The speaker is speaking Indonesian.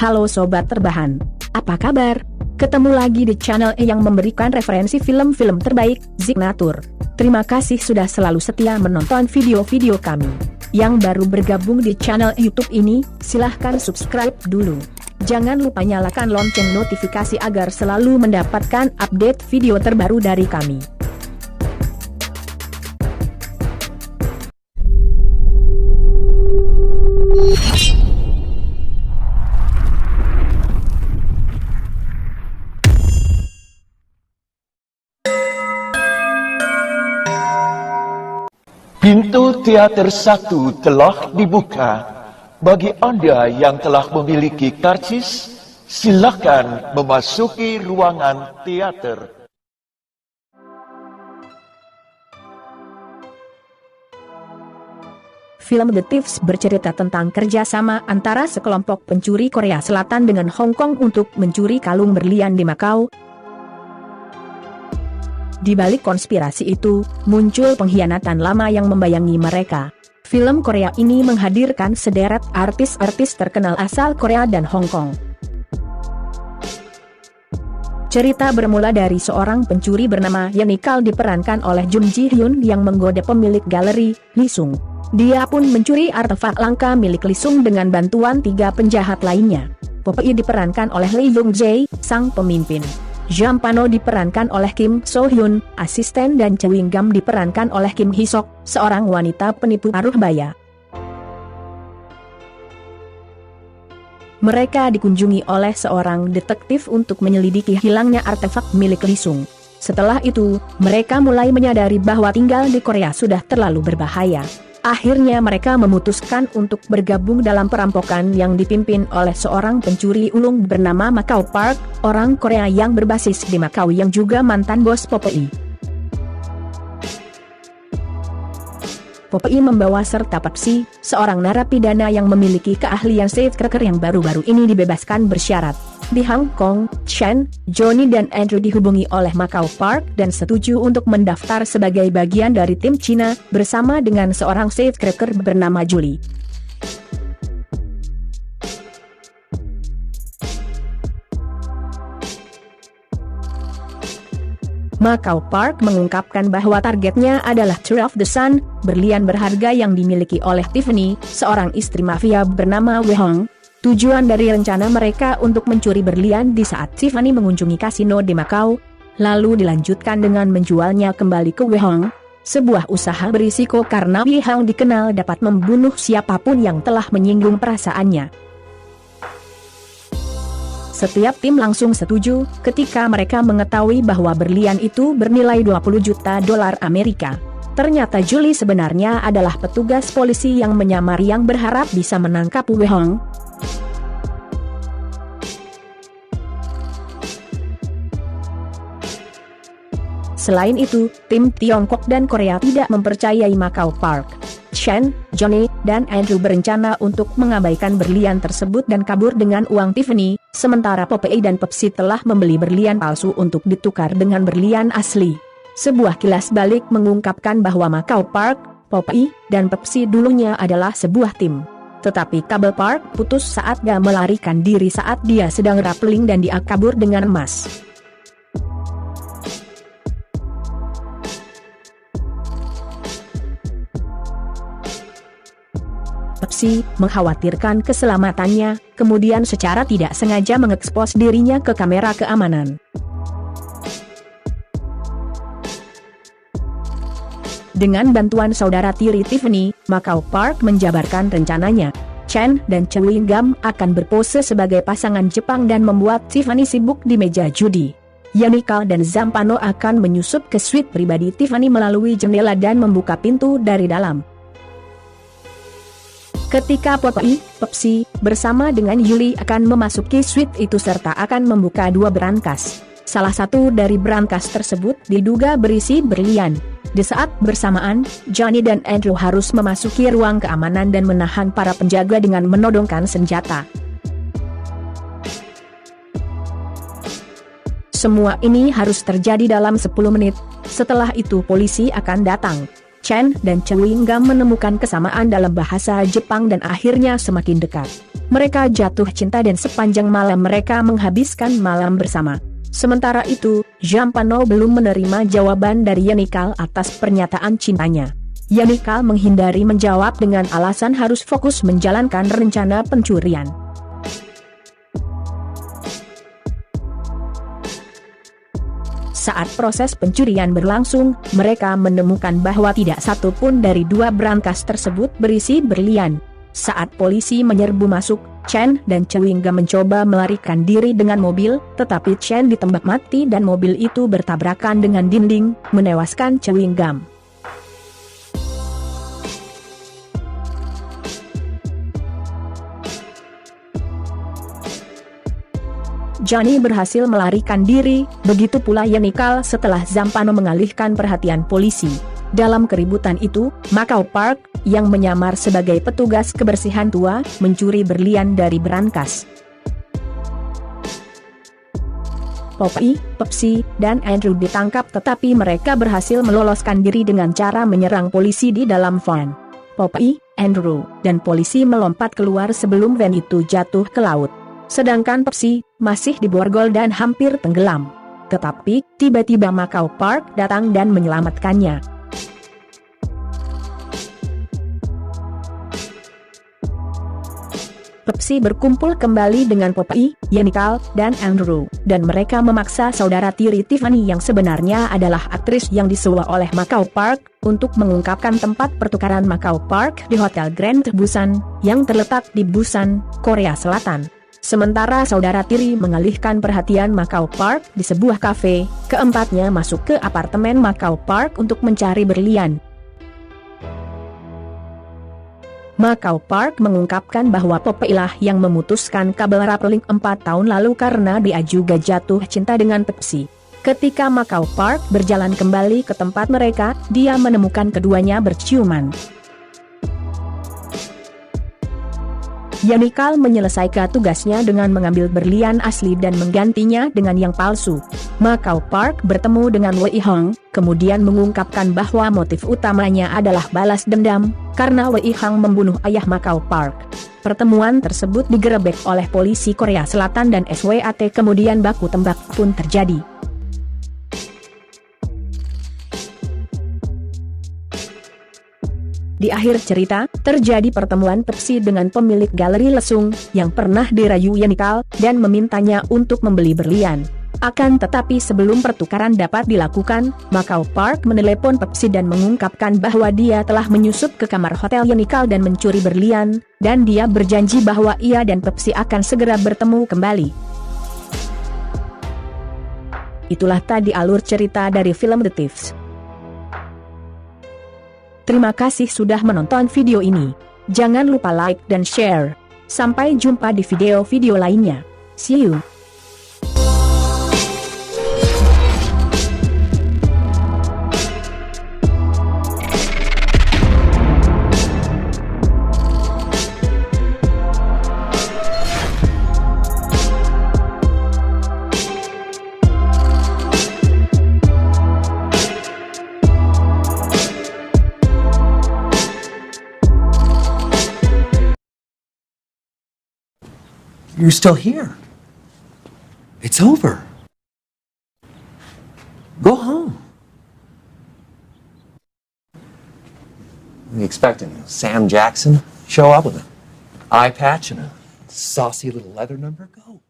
Halo Sobat Terbahan, apa kabar? Ketemu lagi di channel yang memberikan referensi film-film terbaik, Signature. Terima kasih sudah selalu setia menonton video-video kami. Yang baru bergabung di channel YouTube ini, silahkan subscribe dulu. Jangan lupa nyalakan lonceng notifikasi agar selalu mendapatkan update video terbaru dari kami. Pintu teater 1 telah dibuka. Bagi Anda yang telah memiliki karcis, silakan memasuki ruangan teater. Film The Thieves bercerita tentang kerjasama antara sekelompok pencuri Korea Selatan dengan Hong Kong untuk mencuri kalung berlian di Macau. Di balik konspirasi itu, muncul pengkhianatan lama yang membayangi mereka. Film Korea ini menghadirkan sederet artis-artis terkenal asal Korea dan Hong Kong. Cerita bermula dari seorang pencuri bernama Yenikal diperankan oleh Jun Ji Hyun yang menggoda pemilik galeri, Lee Sung. Dia pun mencuri artefak langka milik Lee Sung dengan bantuan 3 penjahat lainnya. Popeye diperankan oleh Lee Young Jae, sang pemimpin. Jampano diperankan oleh Kim So Hyun, asisten, dan Chewing Gum diperankan oleh Kim Hee Sok, seorang wanita penipu paruh baya. Mereka dikunjungi oleh seorang detektif untuk menyelidiki hilangnya artefak milik Lee Sung. Setelah itu, mereka mulai menyadari bahwa tinggal di Korea sudah terlalu berbahaya. Akhirnya mereka memutuskan untuk bergabung dalam perampokan yang dipimpin oleh seorang pencuri ulung bernama Macau Park, orang Korea yang berbasis di Macau yang juga mantan bos Popeye. Popeye membawa serta Pepsi, seorang narapidana yang memiliki keahlian safecracker yang baru-baru ini dibebaskan bersyarat. Di Hong Kong, Chen, Johnny dan Andrew dihubungi oleh Macau Park dan setuju untuk mendaftar sebagai bagian dari tim Cina, bersama dengan seorang safecracker bernama Julie. Macau Park mengungkapkan bahwa targetnya adalah Tree of the Sun, berlian berharga yang dimiliki oleh Tiffany, seorang istri mafia bernama Wei Hong. Tujuan dari rencana mereka untuk mencuri berlian di saat Tiffany mengunjungi kasino di Macau, lalu dilanjutkan dengan menjualnya kembali ke Wei Hong. Sebuah usaha berisiko karena Wei Hong dikenal dapat membunuh siapapun yang telah menyinggung perasaannya. Setiap tim langsung setuju ketika mereka mengetahui bahwa berlian itu bernilai 20 juta dolar Amerika. Ternyata Julie sebenarnya adalah petugas polisi yang menyamar yang berharap bisa menangkap Wei Hong. Selain itu, tim Tiongkok dan Korea tidak mempercayai Macau Park. Chen, Johnny, dan Andrew berencana untuk mengabaikan berlian tersebut dan kabur dengan uang Tiffany, sementara Popeye dan Pepsi telah membeli berlian palsu untuk ditukar dengan berlian asli. Sebuah kilas balik mengungkapkan bahwa Macau Park, Popeye, dan Pepsi dulunya adalah sebuah tim. Tetapi kabel Park putus saat dia melarikan diri saat dia sedang rappelling dan dia kabur dengan emas. Pepsi mengkhawatirkan keselamatannya, kemudian secara tidak sengaja mengekspos dirinya ke kamera keamanan. Dengan bantuan saudara tiri Tiffany, Macau Park menjabarkan rencananya. Chen dan Chewing Gum akan berpose sebagai pasangan Jepang dan membuat Tiffany sibuk di meja judi. Yenikal dan Zampano akan menyusup ke suite pribadi Tiffany melalui jendela dan membuka pintu dari dalam. Ketika Popeye, Pepsi, bersama dengan Julie akan memasuki suite itu serta akan membuka 2 brankas. Salah satu dari brankas tersebut diduga berisi berlian. Di saat bersamaan, Johnny dan Andrew harus memasuki ruang keamanan dan menahan para penjaga dengan menodongkan senjata. Semua ini harus terjadi dalam 10 menit, setelah itu polisi akan datang. Chen dan Chewing Gum menemukan kesamaan dalam bahasa Jepang dan akhirnya semakin dekat. Mereka jatuh cinta dan sepanjang malam mereka menghabiskan malam bersama. Sementara itu, Zampano belum menerima jawaban dari Yenikal atas pernyataan cintanya. Yenikal menghindari menjawab dengan alasan harus fokus menjalankan rencana pencurian. Saat proses pencurian berlangsung, mereka menemukan bahwa tidak satu pun dari dua brankas tersebut berisi berlian. Saat polisi menyerbu masuk, Chen dan Chewing Gum mencoba melarikan diri dengan mobil, tetapi Chen ditembak mati dan mobil itu bertabrakan dengan dinding, menewaskan Chewing Gum. Johnny berhasil melarikan diri, begitu pula Yenikal setelah Zampano mengalihkan perhatian polisi. Dalam keributan itu, Macau Park, yang menyamar sebagai petugas kebersihan tua, mencuri berlian dari brankas. Poppy, Pepsi, dan Andrew ditangkap tetapi mereka berhasil meloloskan diri dengan cara menyerang polisi di dalam van. Poppy, Andrew, dan polisi melompat keluar sebelum van itu jatuh ke laut. Sedangkan Pepsi masih diborgol dan hampir tenggelam. Tetapi, tiba-tiba Macau Park datang dan menyelamatkannya. Pepsi berkumpul kembali dengan Poppy, Yenikal, dan Andrew, dan mereka memaksa saudara tiri Tiffany yang sebenarnya adalah aktris yang disewa oleh Macau Park, untuk mengungkapkan tempat pertukaran Macau Park di Hotel Grand Busan, yang terletak di Busan, Korea Selatan. Sementara saudara tiri mengalihkan perhatian Macau Park di sebuah kafe, keempatnya masuk ke apartemen Macau Park untuk mencari berlian. Macau Park mengungkapkan bahwa Poppy lah yang memutuskan kabel rappelling 4 tahun lalu karena dia juga jatuh cinta dengan Pepsi. Ketika Macau Park berjalan kembali ke tempat mereka, dia menemukan keduanya berciuman. Yenikal menyelesaikan tugasnya dengan mengambil berlian asli dan menggantinya dengan yang palsu. Macau Park bertemu dengan Wei Hong, kemudian mengungkapkan bahwa motif utamanya adalah balas dendam, karena Wei Hong membunuh ayah Macau Park. Pertemuan tersebut digerebek oleh polisi Korea Selatan dan SWAT, kemudian baku tembak pun terjadi. Di akhir cerita, terjadi pertemuan Pepsi dengan pemilik galeri lesung, yang pernah dirayu Yenikal, dan memintanya untuk membeli berlian. Akan tetapi sebelum pertukaran dapat dilakukan, Macau Park menelepon Pepsi dan mengungkapkan bahwa dia telah menyusup ke kamar hotel Yenikal dan mencuri berlian, dan dia berjanji bahwa ia dan Pepsi akan segera bertemu kembali. Itulah tadi alur cerita dari film The Thieves. Terima kasih sudah menonton video ini. Jangan lupa like dan share. Sampai jumpa di video-video lainnya. See you. You're still here. It's over. Go home. What are you expecting? Sam Jackson? Show up with an eye patch and a saucy little leather number? Go.